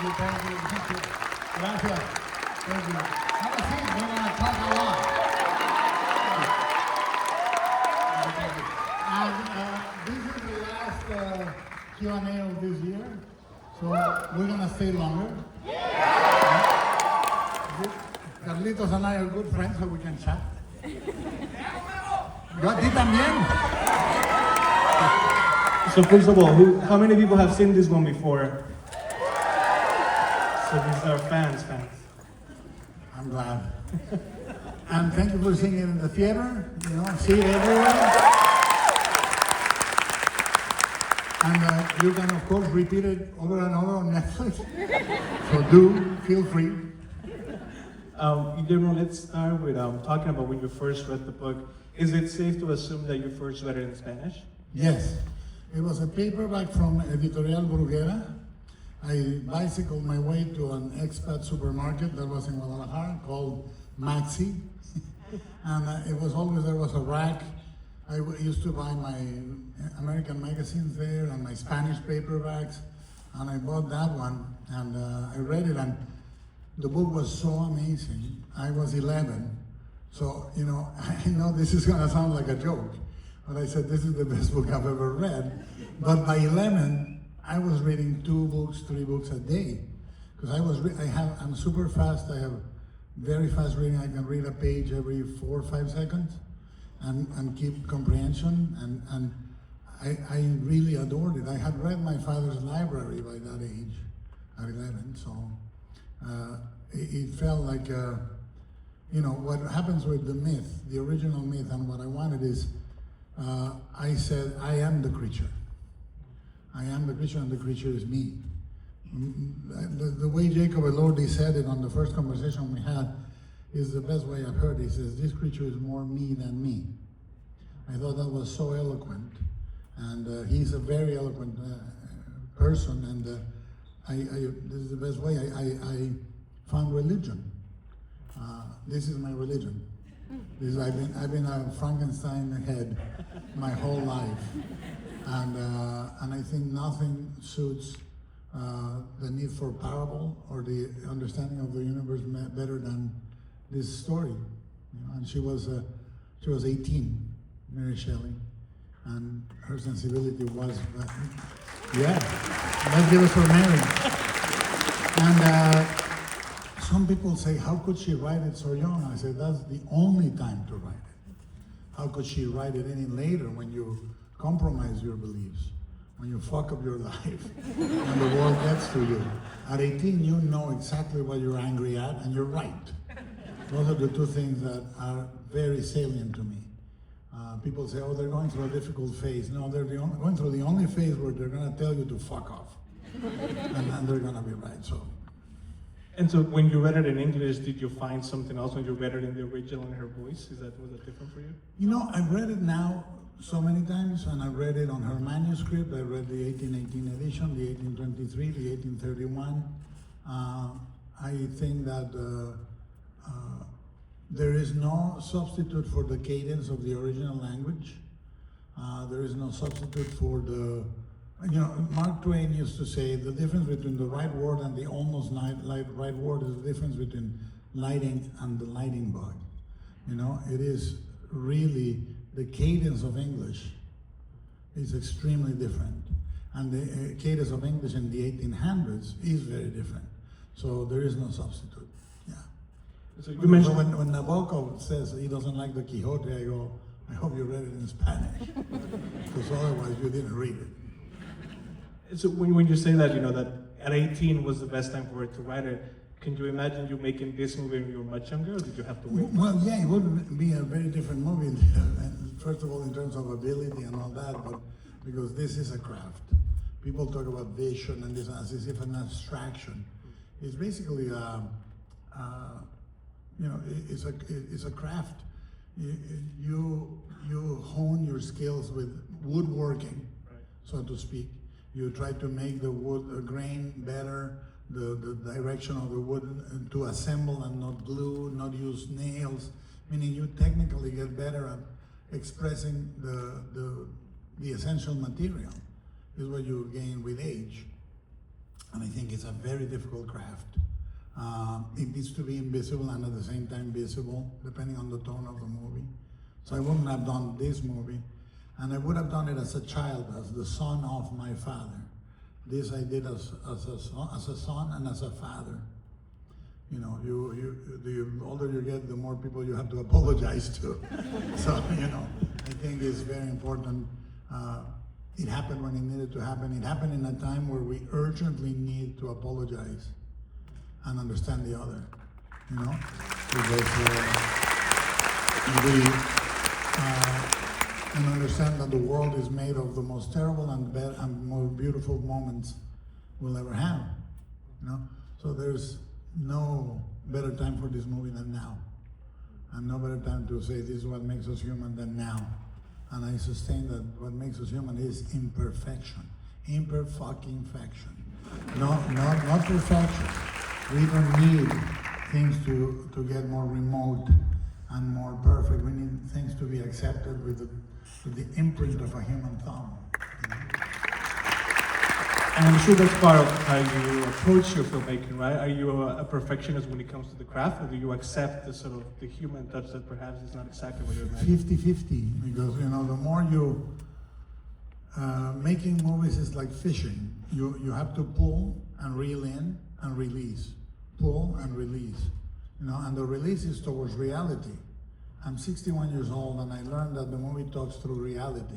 you, thank you, thank you. Gracias. Thank you. Have a seat, we're going to talk a lot. And this is the last Q&A of this year, so we're going to stay longer. Carlitos and I are good friends, so we can chat. Yo a ti también. So first of all, how many people have seen this one before? So these are fans. I'm glad. And thank you for seeing it in the theater. You know, see it everywhere. And you can, of course, repeat it over and over on Netflix. So do, feel free. Guillermo, let's start with talking about when you first read the book. Is it safe to assume that you first read it in Spanish? Yes. It was a paperback from Editorial Bruguera. I bicycled my way to an expat supermarket that was in Guadalajara called Maxi. And it was always, there was a rack. I used to buy my American magazines there and my Spanish paperbacks. And I bought that one and I read it, and the book was so amazing. I was 11. So, you know, I know this is gonna sound like a joke, but I said, this is the best book I've ever read. But by 11, I was reading 2 books, 3 books a day. Because I'm super fast, I have very fast reading. I can read a page every 4 or 5 seconds and keep comprehension. And I really adored it. I had read my father's library by that age, at 11. So it felt like, you know, what happens with the myth, the original myth, and what I wanted is, I said, I am the creature. I am the creature, and the creature is me. The way Jacob Elordi said it on the first conversation we had is the best way I've heard. He says, this creature is more me than me. I thought that was so eloquent, and he's a very eloquent person, and this is the best way. I found religion. This is my religion. I've been a Frankenstein head my whole life, and I think nothing suits the need for parable or the understanding of the universe better than this story. You know, and she was 18, Mary Shelley, and her sensibility was, yeah, let's give it for Mary. And some people say, how could she write it so young? I said, that's the only time to write it. How could she write it any later, when you compromise your beliefs, when you fuck up your life, and the world gets to you? At 18, you know exactly what you're angry at, and you're right. Those are the 2 things that are very salient to me. People say, oh, they're going through a difficult phase. No, they're going through the only phase where they're going to tell you to fuck off. And they're going to be right. So. And so when you read it in English, did you find something else when you read it in the original in her voice? Was that different for you? You know, I've read it now so many times, and I read it on her manuscript. I read the 1818 edition, the 1823, the 1831. I think that there is no substitute for the cadence of the original language. There is no substitute for the, you know, Mark Twain used to say the difference between the right word and the almost right word is the difference between lighting and the lighting bug. You know, it is really, the cadence of English is extremely different. And the cadence of English in the 1800s is very different. So there is no substitute. Yeah. So you mentioned when Nabokov says he doesn't like the Quixote, I go, I hope you read it in Spanish, because otherwise you didn't read it. So when you say that, you know, that at 18 was the best time for her to write it, can you imagine you making this movie when you were much younger, or did you have to wait? Well, yeah, it would be a very different movie. First of all, in terms of ability and all that, but because this is a craft. People talk about vision and this as if an abstraction. It's basically, you know, it's a craft. You hone your skills with woodworking, right, so to speak. You try to make the wood grain better, the direction of the wood to assemble and not glue, not use nails, meaning you technically get better at expressing the essential material, is what you gain with age. And I think it's a very difficult craft. It needs to be invisible and at the same time visible, depending on the tone of the movie. So I wouldn't have done this movie, and I would have done it as a child, as the son of my father. This I did as a son and as a father. You know, the older you get, the more people you have to apologize to. So, you know, I think it's very important. It happened when it needed to happen. It happened in a time where we urgently need to apologize and understand the other, you know? Because and understand that the world is made of the most terrible and most beautiful moments we'll ever have, you know? So there's no better time for this movie than now. And no better time to say this is what makes us human than now. And I sustain that what makes us human is imperfection. Imper-fucking-faction. Not perfection. We don't need things to get more remote and more perfect. We need things to be accepted with the imprint of a human thumb. You know? And I'm sure that's part of how you approach your filmmaking, right? Are you a perfectionist when it comes to the craft, or do you accept the sort of the human touch that perhaps is not exactly what you're imagining? 50-50, because you know, the more you making movies is like fishing. You have to pull and reel in and release, pull and release, you know. And the release is towards reality. I'm 61 years old, and I learned that the movie talks through reality.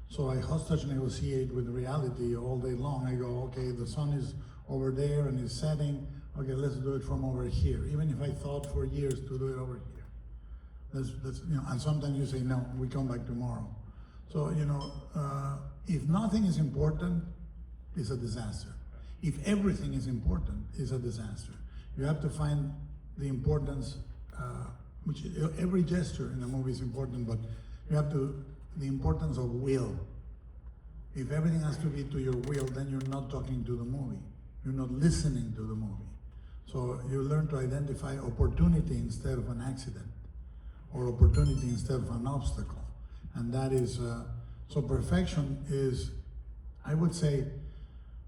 So I hostage negotiate with reality all day long. I go, okay, the sun is over there and it's setting. Okay, let's do it from over here. Even if I thought for years to do it over here. That's you know. And sometimes you say, no, we come back tomorrow. So you know, if nothing is important, it's a disaster. If everything is important, it's a disaster. You have to find the importance, which every gesture in a movie is important, but you have to. The importance of will. If everything has to be to your will, then you're not talking to the movie. You're not listening to the movie. So you learn to identify opportunity instead of an accident, or opportunity instead of an obstacle. And that is, so perfection is, I would say,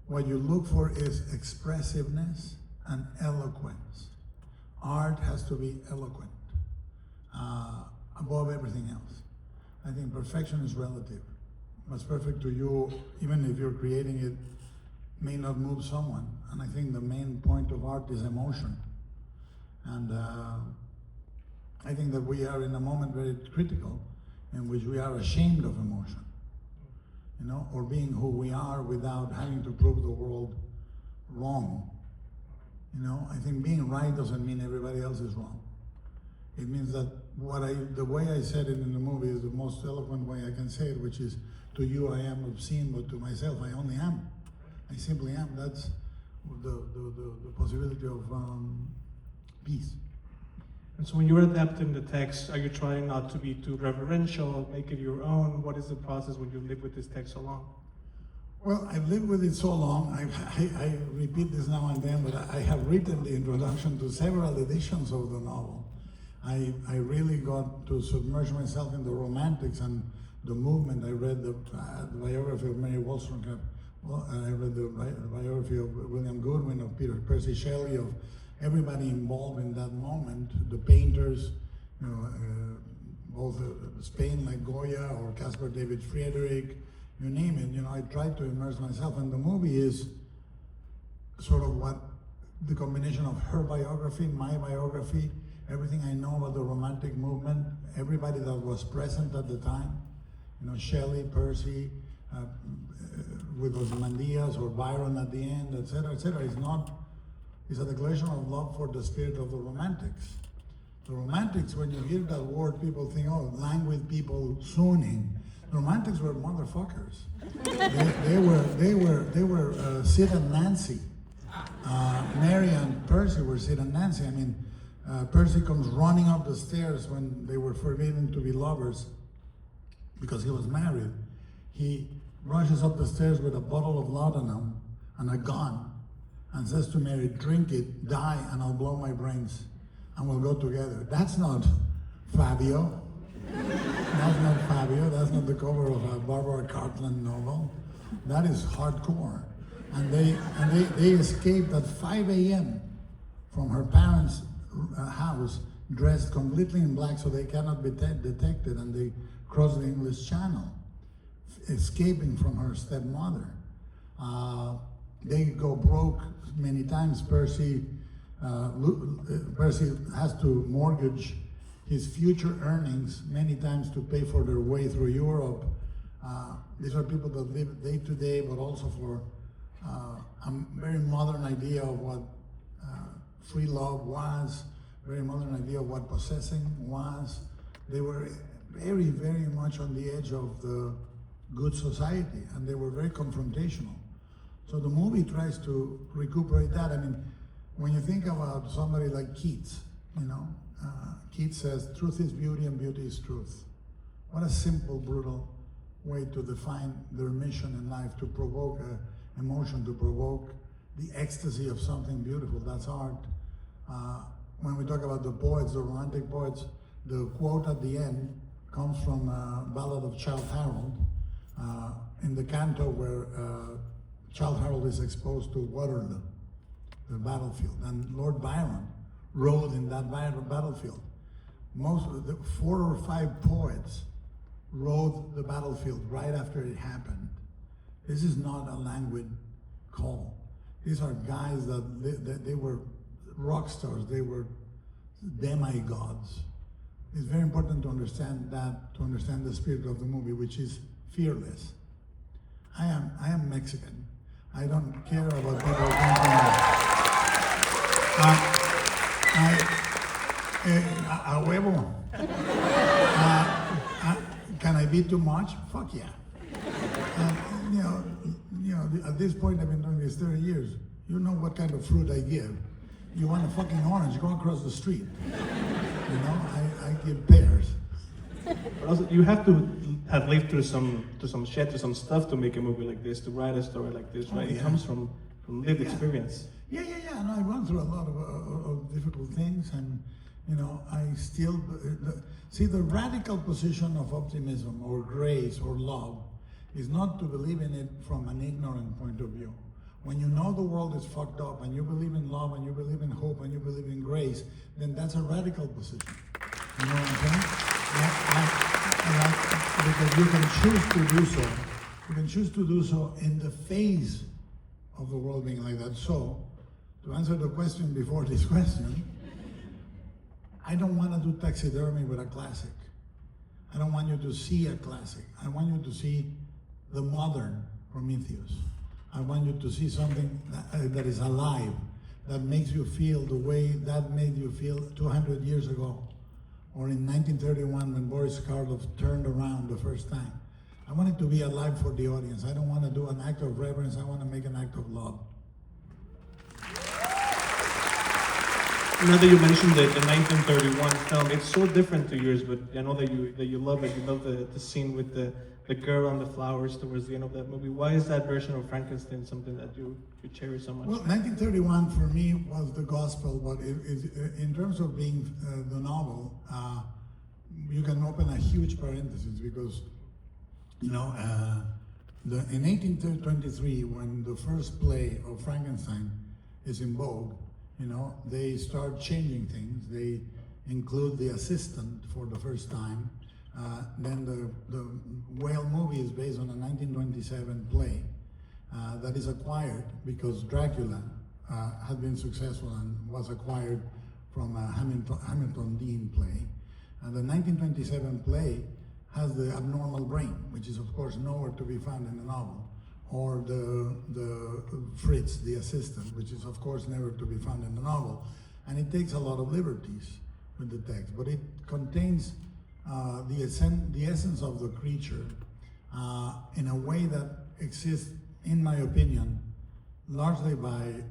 what you look for is expressiveness and eloquence. Art has to be eloquent, above everything else. I think perfection is relative. What's perfect to you, even if you're creating it, may not move someone. And I think the main point of art is emotion. And I think that we are in a moment very critical in which we are ashamed of emotion, you know, or being who we are without having to prove the world wrong. You know, I think being right doesn't mean everybody else is wrong. It means that the way I said it in the movie is the most eloquent way I can say it, which is, to you I am obscene, but to myself I only am. I simply am. That's the possibility of peace. And so when you're adapting the text, are you trying not to be too reverential, make it your own? What is the process when you live with this text so long? Well, I've lived with it so long, I repeat this now and then, but I have written the introduction to several editions of the novel. I really got to submerge myself in the romantics and the movement. I read the biography of Mary Wollstonecraft. Well, I read the biography of William Goodwin, of Percy Shelley, of everybody involved in that moment. The painters, you know, both Spain like Goya or Caspar David Friedrich, you name it. You know, I tried to immerse myself, and the movie is sort of what the combination of her biography, my biography, everything I know about the Romantic movement, everybody that was present at the time, you know, Shelley, Percy, with Ozymandias or Byron at the end, etc., is a declaration of love for the spirit of the Romantics. The Romantics, when you hear that word, people think, oh, languid people swooning. The Romantics were motherfuckers. They were Sid and Nancy. Mary and Percy were Sid and Nancy. I mean, Percy comes running up the stairs when they were forbidden to be lovers because he was married. He rushes up the stairs with a bottle of laudanum and a gun and says to Mary, drink it, die, and I'll blow my brains and we'll go together. That's not Fabio. That's not Fabio. That's not the cover of a Barbara Cartland novel. That is hardcore. and they escaped at 5 a.m. from her parents' house, dressed completely in black so they cannot be detected, and they cross the English Channel, escaping from her stepmother. They go broke many times. Percy has to mortgage his future earnings many times to pay for their way through Europe. These are people that live day to day, but also for a very modern idea of what free love was, very modern idea of what possessing was. They were very, very much on the edge of the good society, and they were very confrontational. So the movie tries to recuperate that. I mean, when you think about somebody like Keats, you know, Keats says, truth is beauty and beauty is truth. What a simple, brutal way to define their mission in life, to provoke emotion, to provoke the ecstasy of something beautiful. That's art. When we talk about the poets, the romantic poets, the quote at the end comes from Ballad of Childe Harold, in the canto where Childe Harold is exposed to Waterloo, the battlefield, and Lord Byron rode in that battlefield. Most of the 4 or 5 poets rode the battlefield right after it happened. This is not a languid call. These are guys that they were rock stars, they were demigods. It's very important to understand that, to understand the spirit of the movie, which is fearless. I am Mexican. I don't care about people a huevo. Can I be too much? Fuck yeah. At this point, I've been doing this 30 years. You know what kind of fruit I give. You want a fucking orange, go across the street. You know, I give pears. But also, you have to have lived through some shit, through some stuff to make a movie like this, to write a story like this, right? Yeah. It comes from lived experience. Yeah. No, I've gone through a lot of difficult things, and you know, I still see the radical position of optimism or grace or love is not to believe in it from an ignorant point of view. When you know the world is fucked up and you believe in love and you believe in hope and you believe in grace, then that's a radical position. You know what I'm saying? Because you can choose to do so. You can choose to do so in the face of the world being like that. So, to answer the question before this question, I don't want to do taxidermy with a classic. I don't want you to see a classic. I want you to see the modern Prometheus. I want you to see something that is alive, that makes you feel the way that made you feel 200 years ago, or in 1931 when Boris Karloff turned around the first time. I want it to be alive for the audience. I don't want to do an act of reverence. I want to make an act of love. Now that you mentioned the 1931 film, it's so different to yours, but I know that you love it. You love the scene with the girl and the flowers towards the end of that movie. Why is that version of Frankenstein something that you cherish so much? Well, 1931 for me was the gospel, but in terms of being the novel, you can open a huge parenthesis because, you know, in 1823, when the first play of Frankenstein is in vogue, you know, they start changing things. They include the assistant for the first time. Then the whale movie is based on a 1927 play that is acquired because Dracula had been successful and was acquired from a Hamilton Dean play. And the 1927 play has the abnormal brain, which is of course nowhere to be found in the novel, or the Fritz, the assistant, which is of course never to be found in the novel. And it takes a lot of liberties with the text, but it contains the essence of the creature in a way that exists, in my opinion, largely by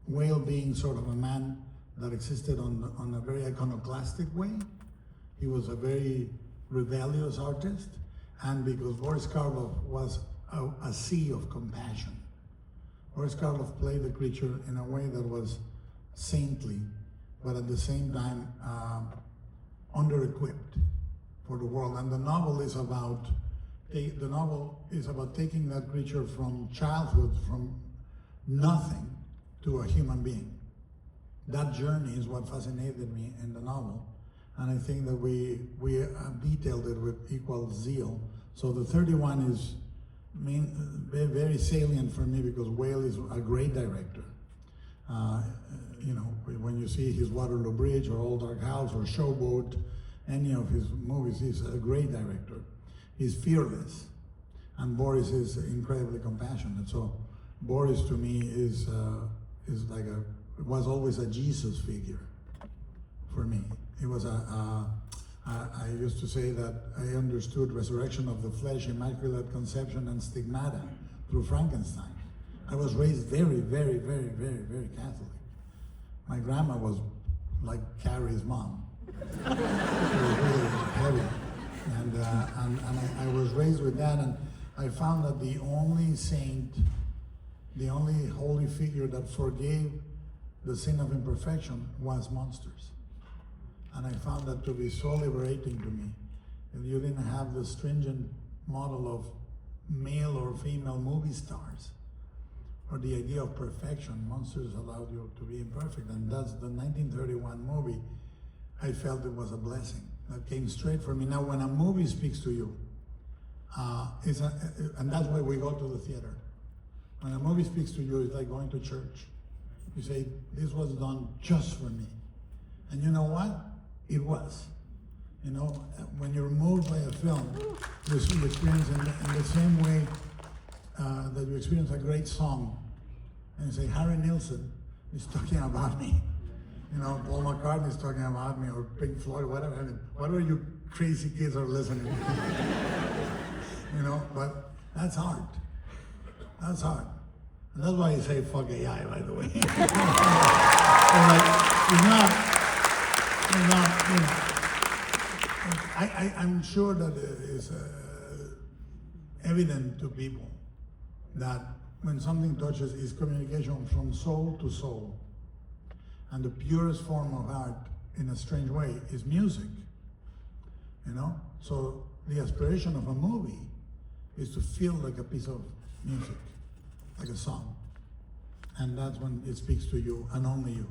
Whale being sort of a man that existed on a very iconoclastic way. He was a very rebellious artist, and because Boris Karloff was a sea of compassion. Boris Karloff played the creature in a way that was saintly, but at the same time under-equipped for the world. And the novel is about the novel is about taking that creature from childhood, from nothing, to a human being. That journey is what fascinated me in the novel, and I think that we have detailed it with equal zeal. So the 31 is very salient for me because Whale is a great director. You know, when you see his Waterloo Bridge or Old Dark House or Showboat, any of his movies, he's a great director. He's fearless, and Boris is incredibly compassionate. So Boris to me is like was always a Jesus figure for me. It was I used to say that I understood resurrection of the flesh, immaculate conception, and stigmata through Frankenstein. I was raised very, very, very, very, very Catholic. My grandma was like Carrie's mom. It was really heavy. And I was raised with that, and I found that the only saint, the only holy figure that forgave the sin of imperfection was monsters. And I found that to be so liberating to me. And you didn't have the stringent model of male or female movie stars, or the idea of perfection. Monsters allowed you to be imperfect, and that's the 1931 movie. I felt it was a blessing that came straight from me. Now, when a movie speaks to you, and that's why we go to the theater. When a movie speaks to you, it's like going to church. You say, this was done just for me. And you know what? It was. You know, when you're moved by a film, you experience in the same way that you experience a great song, and you say, Harry Nilsson is talking about me. You know, Paul McCartney is talking about me, or Pink Floyd, whatever. I mean, whatever you crazy kids are listening to. You know, but that's art. That's art. And that's why you say fuck AI, by the way. It's not, you know. I'm sure that it is evident to people that when something touches, is communication from soul to soul. And the purest form of art, in a strange way, is music. You know? So the aspiration of a movie is to feel like a piece of music, like a song. And that's when it speaks to you, and only you.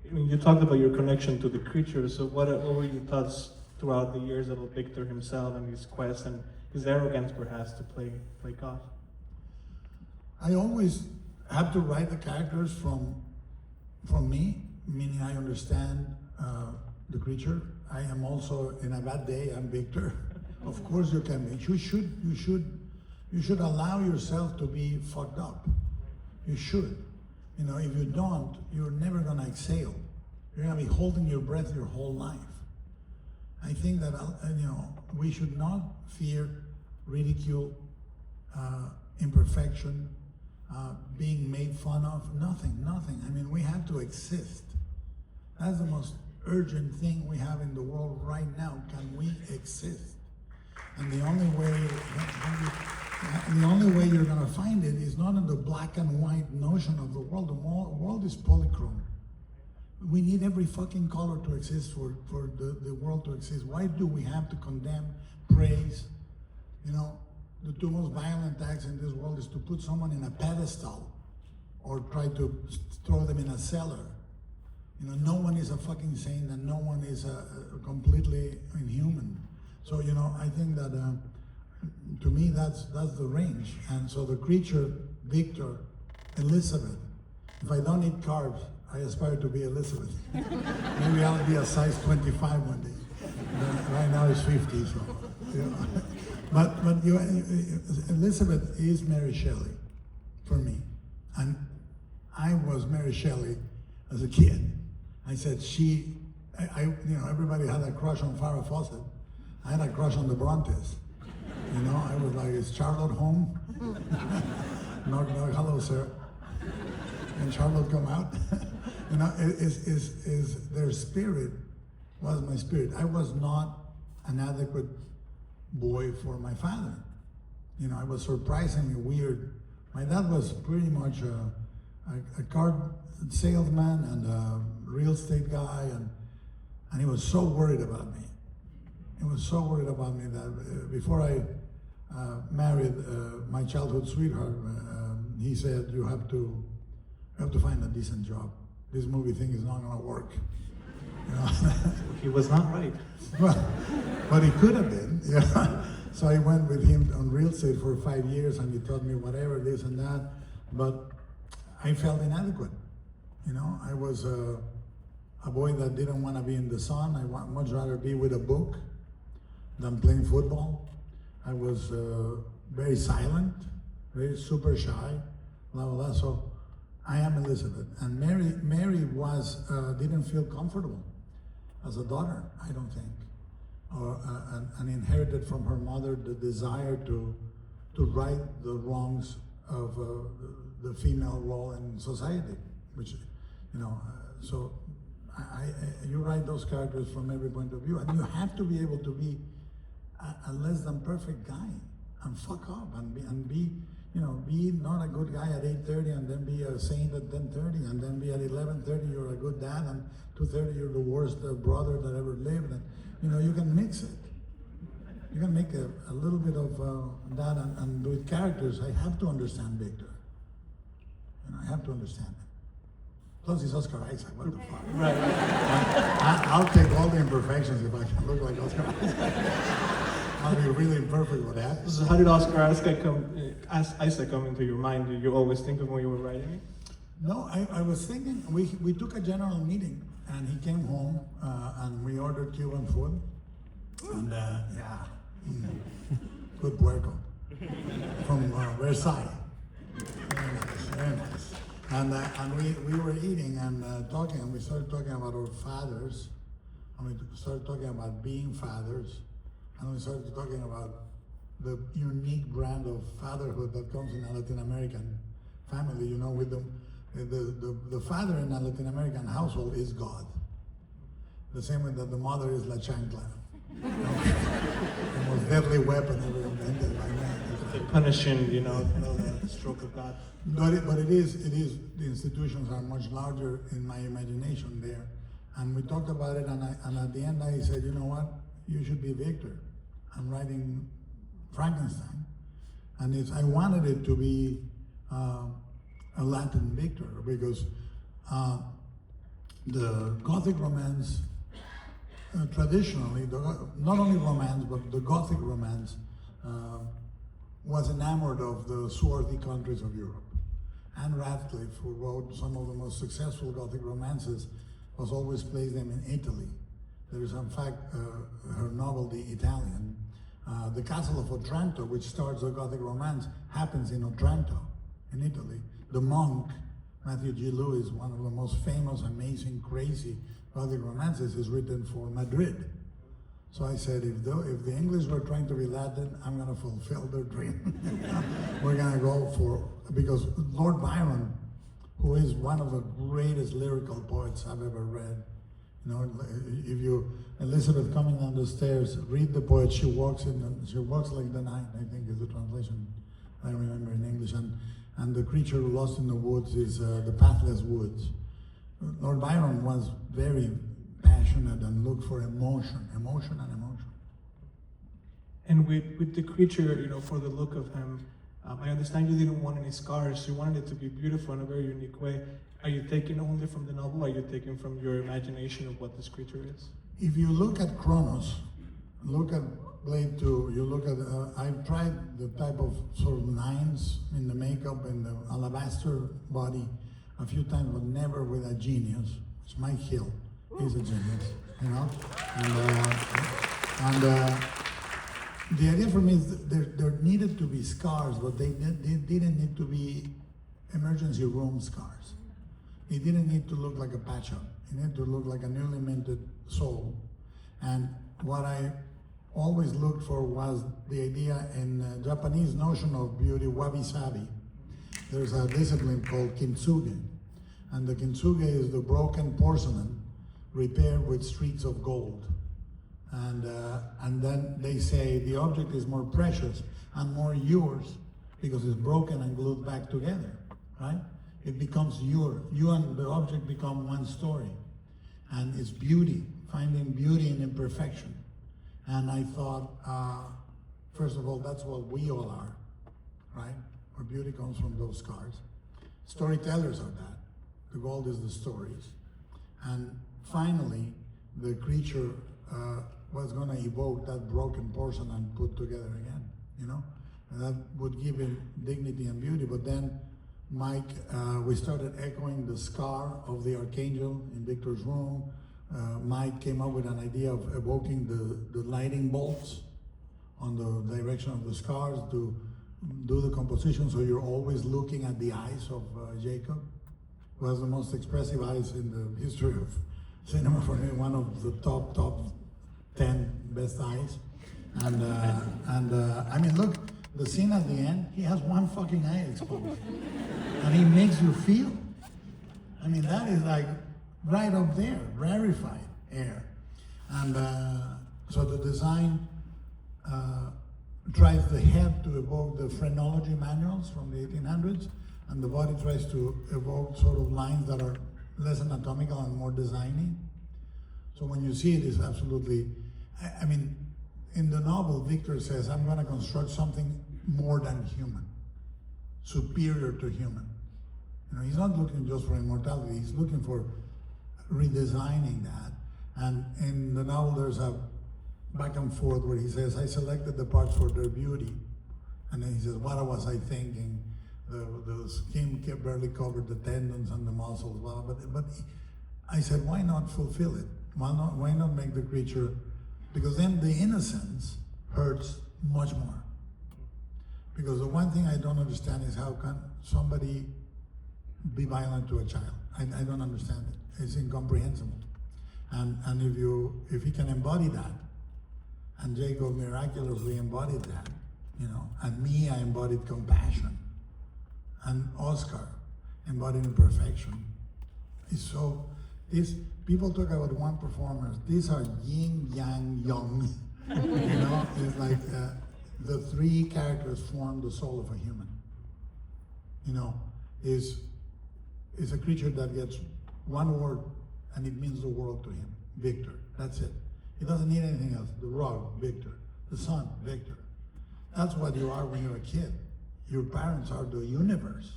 I mean, you talked about your connection to the creature, so what were your thoughts throughout the years of Victor himself and his quest and his arrogance perhaps to play God? I always have to write the characters from me, meaning I understand the creature. I am also, in a bad day, I'm Victor. Of course you can be. You should allow yourself to be fucked up. You should. You know, if you don't, you're never gonna exhale. You're gonna be holding your breath your whole life. I think that, you know, we should not fear ridicule, imperfection, being made fun of, nothing. I mean, we have to exist. That's the most urgent thing we have in the world right now. Can we exist? And the only way you're gonna find it is not in the black and white notion of the world. The world is polychrome. We need every fucking color to exist for the world to exist. Why do we have to condemn, praise? You know, the two most violent acts in this world is to put someone in a pedestal or try to throw them in a cellar. You know, no one is a fucking saint and no one is completely inhuman. So, you know, I think that to me that's the range. And so the creature, Victor, Elizabeth. If I don't eat carbs, I aspire to be Elizabeth. Maybe I'll be a size 25 one day. Right now it's 50, so. You know. But Elizabeth is Mary Shelley for me. And I was Mary Shelley as a kid. I said you know, everybody had a crush on Farrah Fawcett. I had a crush on the Brontes. You know, I was like, is Charlotte home? knock, knock, hello, sir. And Charlotte come out. You know, is their spirit was my spirit. I was not an adequate boy for my father. You know, I was surprisingly weird. My dad was pretty much a car salesman and a real estate guy, and he was so worried about me. He was so worried about me that before I married my childhood sweetheart, he said, you have to find a decent job. This movie thing is not gonna work. You know? He was not right. Well, but he could have been. Yeah. So I went with him on real estate for 5 years, and he taught me whatever, this and that. But I felt inadequate. You know, I was a boy that didn't want to be in the sun. I much rather be with a book than playing football. I was very silent, very super shy, blah, blah, blah. So I am Elizabeth. And Mary was, didn't feel comfortable as a daughter, I don't think. Or, and inherited from her mother the desire to right the wrongs of the female role in society, which, you know, so you write those characters from every point of view, and you have to be able to be a less than perfect guy and fuck up and be you know, be not a good guy at 8:30 and then be a saint at 10:30 and then be at 11:30 you're a good dad and 2:30 you're the worst brother that ever lived. And you know, you can mix it. You can make a little bit of that and with characters. I have to understand Victor. You know, I have to understand it. Plus he's Oscar Isaac. What the fuck? Right. I'll take all the imperfections if I can look like Oscar Isaac. I'll be really imperfect what happens. So how did Oscar Isaac come into your mind? Did you always think of when you were writing it? No, I was thinking, we took a general meeting and he came home and we ordered Cuban food. And yeah, good puerco from Versailles. Very nice, very nice. And we were eating and talking, and we started talking about our fathers, and we started talking about being fathers, and we started talking about the unique brand of fatherhood that comes in a Latin American family. You know, with the father in a Latin American household is God. The same way that the mother is La Chancla. The most deadly weapon ever invented by man. The punishing, you know, the stroke of God. But it is, the institutions are much larger in my imagination there. And we talked about it, and at the end I said, you know what, you should be Victor. I'm writing Frankenstein. And I wanted it to be a Latin Victor, because the Gothic romance, traditionally, not only romance, but the Gothic romance was enamored of the swarthy countries of Europe. Anne Radcliffe, who wrote some of the most successful Gothic romances, was always plays them in Italy. There is, in fact, her novel, The Italian. The Castle of Otranto, which starts the Gothic romance, happens in Otranto, in Italy. The Monk, Matthew G. Lewis, one of the most famous, amazing, crazy Gothic romances, is written for Madrid. So I said, if the English were trying to be Latin, I'm going to fulfill their dream. We're going to go for, because Lord Byron, who is one of the greatest lyrical poets I've ever read, you know, if you, Elizabeth coming down the stairs, read the poet, she walks like the night, I think is the translation I remember in English, and the creature lost in the woods is the pathless woods. Lord Byron was very passionate and looked for emotion. And with the creature, you know, for the look of him, I understand you didn't want any scars. You wanted it to be beautiful in a very unique way. Are you taking only from the novel, or are you taking from your imagination of what this creature is? If you look at Kronos, look at Blade 2, you look at, I've tried the type of sort of lines in the makeup and the alabaster body a few times, but never with a genius. It's Mike Hill. He's a genius, you know? And the idea for me is there needed to be scars, but they didn't need to be emergency room scars. It didn't need to look like a patch-up. It needed to look like a newly minted soul. And what I always looked for was the idea in Japanese notion of beauty, wabi-sabi. There's a discipline called kintsugi. And the kintsugi is the broken porcelain repaired with streaks of gold. And then they say the object is more precious and more yours because it's broken and glued back together, right? It becomes you and the object become one story. And it's beauty, finding beauty in imperfection. And I thought First of all, that's what we all are, right? Our beauty comes from those scars. Storytellers are that. The gold is the stories. And finally, the creature was going to evoke that broken porcelain and put together again, you know? And that would give him dignity and beauty. But then Mike, we started echoing the scar of the archangel in Victor's room. Mike came up with an idea of evoking the lightning bolts on the direction of the scars to do the composition so you're always looking at the eyes of Jacob, who has the most expressive eyes in the history of cinema, for me, one of the top 10 best eyes. And I mean, look, the scene at the end, he has one fucking eye exposed. And he makes you feel. I mean, that is like right up there, rarefied air. And so the design tries the head to evoke the phrenology manuals from the 1800s, and the body tries to evoke sort of lines that are less anatomical and more designy. So when you see it, it's absolutely, I mean, in the novel, Victor says, I'm going to construct something more than human, superior to human. You know, he's not looking just for immortality, he's looking for redesigning that. And in the novel, there's a back and forth where he says, I selected the parts for their beauty. And then he says, what was I thinking? The skin barely covered the tendons and the muscles, blah, blah. But I said, why not fulfill it? Why not make the creature, because then the innocence hurts much more. Because the one thing I don't understand is how can somebody be violent to a child? I don't understand it. It's incomprehensible. And if he can embody that, and Jacob miraculously embodied that, you know, and me, I embodied compassion, and Oscar embodied imperfection. It's so, people talk about one performer, these are yin, yang, yang, you know, it's like the three characters form the soul of a human. You know, is a creature that gets one word and it means the world to him, Victor, that's it. He doesn't need anything else. The rug, Victor. The sun, Victor. That's what you are when you're a kid. Your parents are the universe.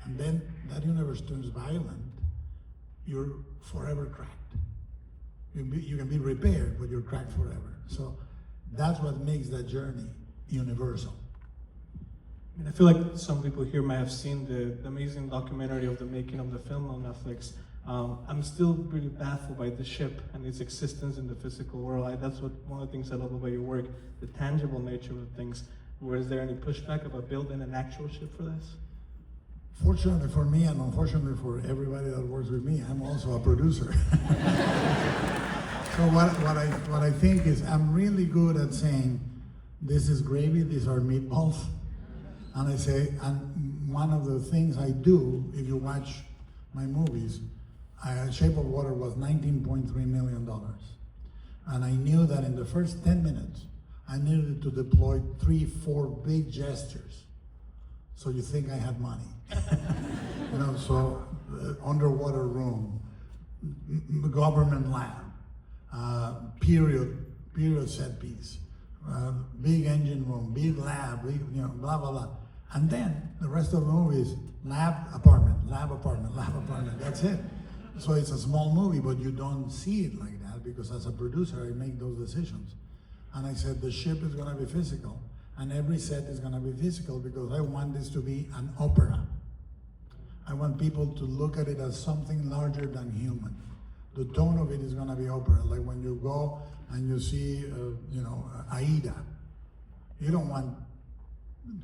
And then that universe turns violent. You're forever cracked. You can be repaired, but you're cracked forever. So that's what makes that journey universal. I mean, I feel like some people here might have seen the amazing documentary of the making of the film on Netflix. I'm still really baffled by the ship and its existence in the physical world. That's one of the things I love about your work, the tangible nature of things. Was there any pushback about building an actual ship for this? Fortunately for me, and unfortunately for everybody that works with me, I'm also a producer. So what I think is I'm really good at saying, this is gravy, these are meatballs. And I say, and one of the things I do, if you watch my movies, Shape of Water was $19.3 million. And I knew that in the first 10 minutes, I needed to deploy 3-4 big gestures. So you think I had money. You know, so underwater room, government lab, period set piece, big engine room, big lab, big, you know, blah, blah, blah. And then the rest of the movie is lab, apartment, lab, apartment, lab, apartment, that's it. So it's a small movie, but you don't see it like that because as a producer, I make those decisions. And I said, the ship is gonna be physical and every set is gonna be physical because I want this to be an opera. I want people to look at it as something larger than human. The tone of it is gonna be opera. Like when you go and you see, you know, Aida, you don't want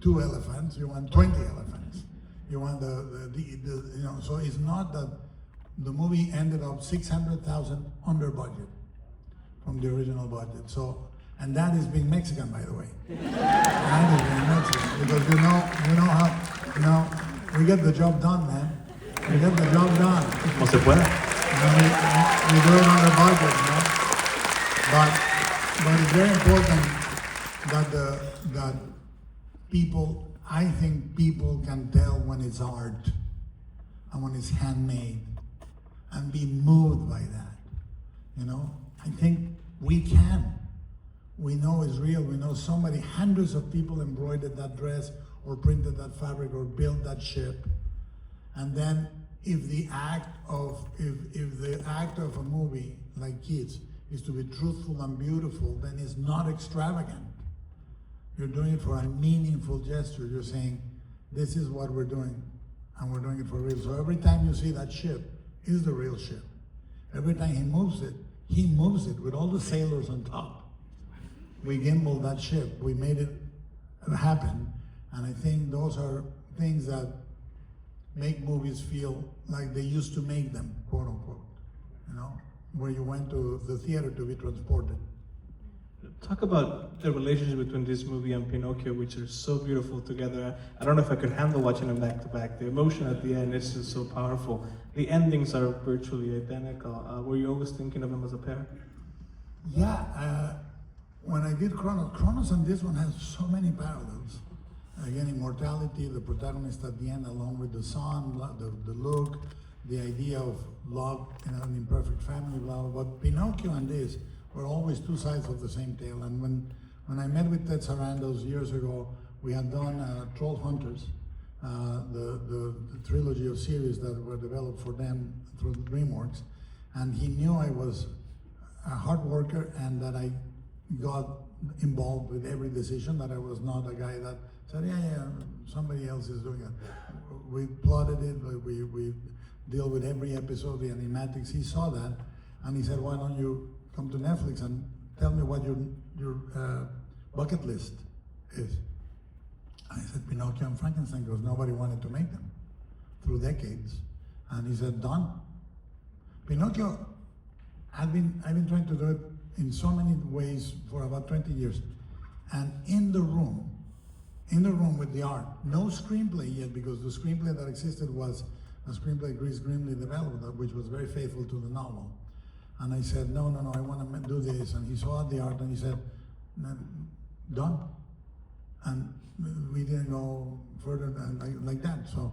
2 elephants, you want 20 elephants. You want the you know, so it's not that the movie ended up 600,000 under budget from the original budget. So, and that is being Mexican, by the way. That is being Mexican, because you know how, you know, we get the job done, man. We get the job done. Como se pueda. We do it under budget, you know? But it's very important that people, I think people can tell when it's art and when it's handmade and be moved by that, you know? I think we can. we know is real. We know somebody, hundreds of people embroidered that dress or printed that fabric or built that ship. And then if the act of a movie like Kids is to be truthful and beautiful, then it's not extravagant. You're doing it for a meaningful gesture. You're saying, this is what we're doing, and we're doing it for real. So every time you see that ship, is the real ship. Every time he moves it with all the sailors on top. We gimbaled that ship, we made it happen, and I think those are things that make movies feel like they used to make them, quote unquote, you know, where you went to the theater to be transported. Talk about the relationship between this movie and Pinocchio, which are so beautiful together. I don't know if I could handle watching them back to back. The emotion at the end is just so powerful. The endings are virtually identical. Were you always thinking of them as a pair? Yeah, when I did Kronos and this one has so many parallels. Again, immortality, the protagonist at the end along with the son, the look, the idea of love in an imperfect family, blah, blah, blah. But Pinocchio and this were always two sides of the same tale. And when I met with Ted Sarandos years ago, we had done Troll Hunters, the trilogy of series that were developed for them through DreamWorks. And he knew I was a hard worker and that I got involved with every decision, that I was not a guy that said, yeah, somebody else is doing it. We plotted it, we deal with every episode, the animatics. He saw that, and he said, why don't you come to Netflix and tell me what your bucket list is. I said, Pinocchio and Frankenstein, because nobody wanted to make them through decades. And he said, done. Pinocchio, I've been trying to do it in so many ways for about 20 years. And in the room with the art, no screenplay yet, because the screenplay that existed was a screenplay Chris Grimley developed, which was very faithful to the novel. And I said, no, I want to do this. And he saw the art and he said, done. And we didn't go further than like that. So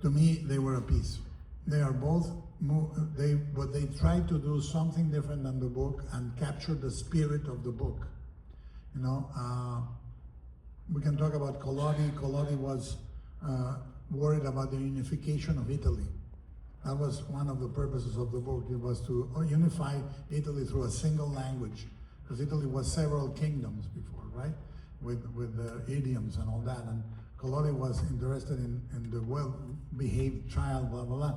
to me, they were a piece. They are both, but they tried to do something different than the book and capture the spirit of the book. You know, we can talk about Collodi. Collodi was worried about the unification of Italy. That was one of the purposes of the book. It was to unify Italy through a single language, because Italy was several kingdoms before, right? With the idioms and all that. And Collodi was interested in the well-behaved child, blah, blah, blah.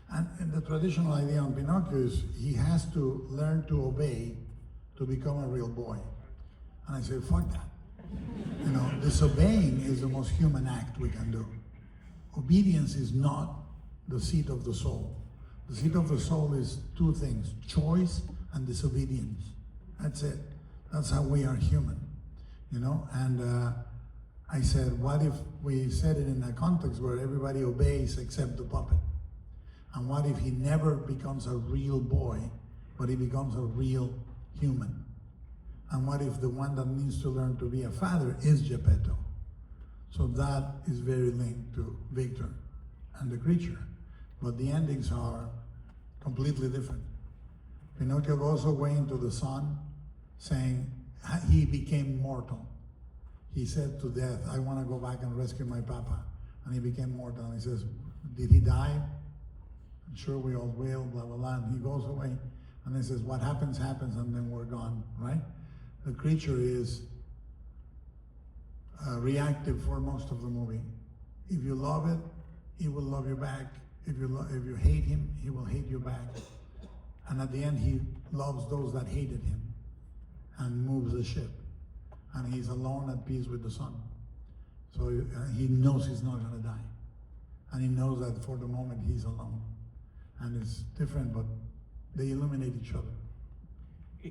And the traditional idea on Pinocchio is he has to learn to obey to become a real boy. And I say, fuck that. You know, disobeying is the most human act we can do. Obedience is not the seat of the soul. The seat of the soul is two things, choice and disobedience. That's it. That's how we are human, you know? And I said, what if we said it in a context where everybody obeys except the puppet? And what if he never becomes a real boy, but he becomes a real human? And what if the one that needs to learn to be a father is Geppetto? So that is very linked to Victor and the creature. But the endings are completely different. Pinocchio goes away into the sun, saying he became mortal. He said to death, I want to go back and rescue my papa. And he became mortal. And he says, did he die? I'm sure we all will, blah, blah, blah. And he goes away. And he says, what happens, happens, and then we're gone, right? The creature is reactive for most of the movie. If you love it, he will love you back. If you hate him, he will hate you back. And at the end, he loves those that hated him and moves the ship. And he's alone at peace with the sun. So he knows he's not going to die. And he knows that for the moment, he's alone. And it's different, but they illuminate each other.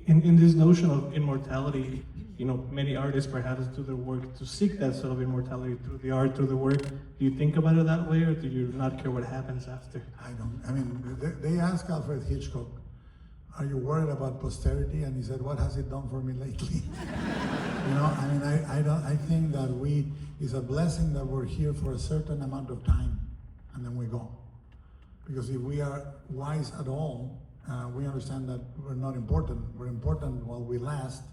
In this notion of immortality, you know, many artists perhaps do their work to seek that sort of immortality through the art, through the work. Do you think about it that way, or do you not care what happens after? I don't. I mean, they asked Alfred Hitchcock, are you worried about posterity? And he said, what has it done for me lately? You know, I mean, I think that it's a blessing that we're here for a certain amount of time, and then we go. Because if we are wise at all, we understand that we're not important. We're important while we last,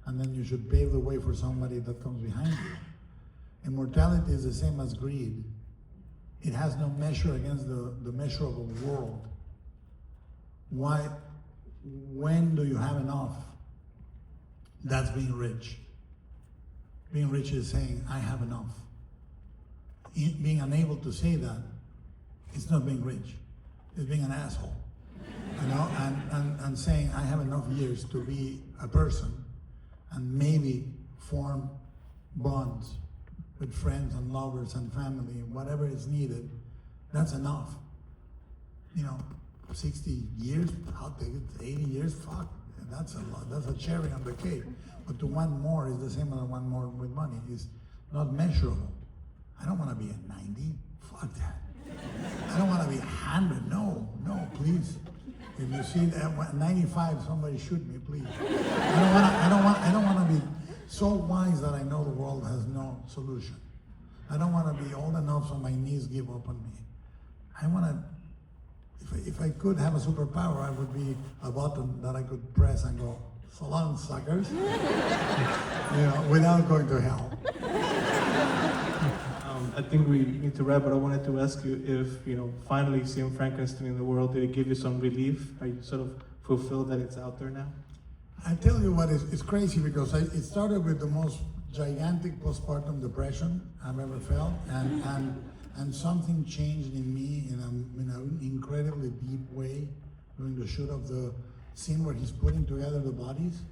and then you should pave the way for somebody that comes behind you. Immortality is the same as greed. It has no measure against the measurable world. Why? When do you have enough? That's being rich. Being rich is saying, I have enough. Being unable to say that, it's not being rich. It's being an asshole. You know, and saying, I have enough years to be a person and maybe form bonds with friends and lovers and family, whatever is needed, that's enough. You know, 60 years, I'll take it, 80 years, fuck, that's a lot, that's a cherry on the cake. But to want more is the same as one more with money, it's not measurable. I don't want to be at 90, fuck that. I don't want to be 100, no, please. If you see that at 95, somebody shoot me, please. I don't want to be so wise that I know the world has no solution. I don't want to be old enough so my knees give up on me. I want to, if I could have a superpower, I would be a button that I could press and go, so long, suckers, you know, without going to hell. I think we need to wrap, but I wanted to ask you if, you know, finally seeing Frankenstein in the world, did it give you some relief? Are you sort of fulfilled that it's out there now? I tell you what, it's crazy because it started with the most gigantic postpartum depression I've ever felt, and something changed in me in an incredibly deep way during the shoot of the scene where he's putting together the bodies.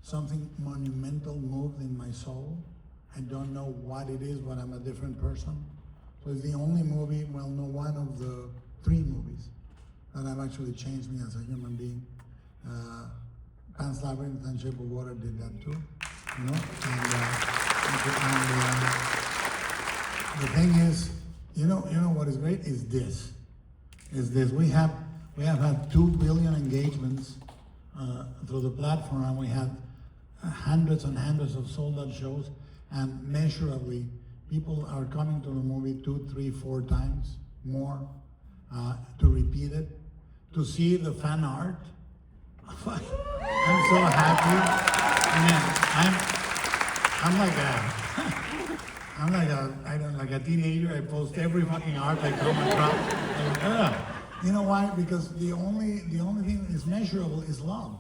Something monumental moved in my soul. I don't know what it is, but I'm a different person. So it's the only movie, well, no, one of the 3 movies that have actually changed me as a human being. Pan's Labyrinth and Shape of Water did that too, you know. And the thing is, you know what is great is this. We have had 2 billion engagements through the platform, and we had hundreds and hundreds of sold-out shows, and measurably, people are coming to the movie 2, 3, 4 times more to repeat it, to see the fan art. I'm so happy. I'm like a teenager. I post every fucking art I come across. You know why? Because the only thing that is measurable is love,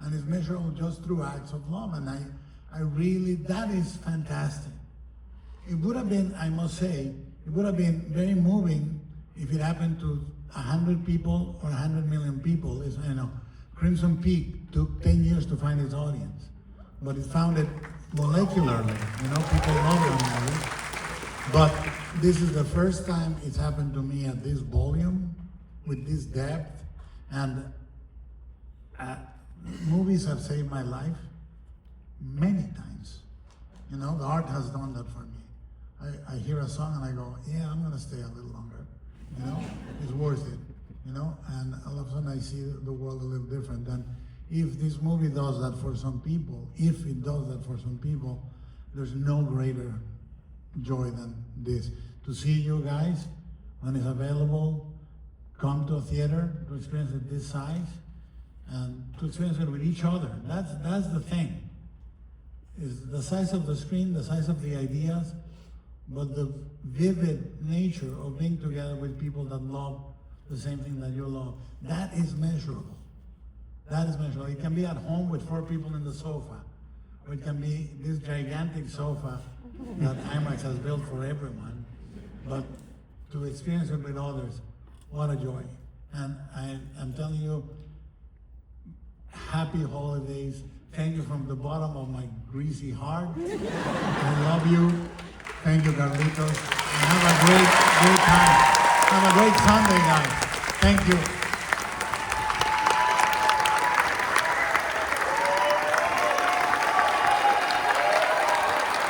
and it's measurable just through acts of love. And I really, that is fantastic. It would have been, I must say, it would have been very moving if it happened to 100 people or 100 million people. It's, you know, Crimson Peak took 10 years to find its audience, but it found it molecularly. You know, people love the movie. But this is the first time it's happened to me at this volume, with this depth, and movies have saved my life many times. You know, the art has done that for me. I hear a song and I go, yeah, I'm gonna stay a little longer. You know, it's worth it. You know, and all of a sudden I see the world a little different. And if this movie does that for some people, if it does that for some people, there's no greater joy than this. To see you guys, when it's available, come to a theater to experience it this size, and to experience it with each other. That's the thing. Is the size of the screen, the size of the ideas, but the vivid nature of being together with people that love the same thing that you love. That is measurable. That is measurable. It can be at home with 4 people in the sofa, or it can be this gigantic sofa that IMAX has built for everyone. But to experience it with others, what a joy. And I'm telling you, happy holidays. Thank you from the bottom of my greasy heart. I love you. Thank you, Carlitos. And have a great time. Have a great Sunday, guys. Thank you.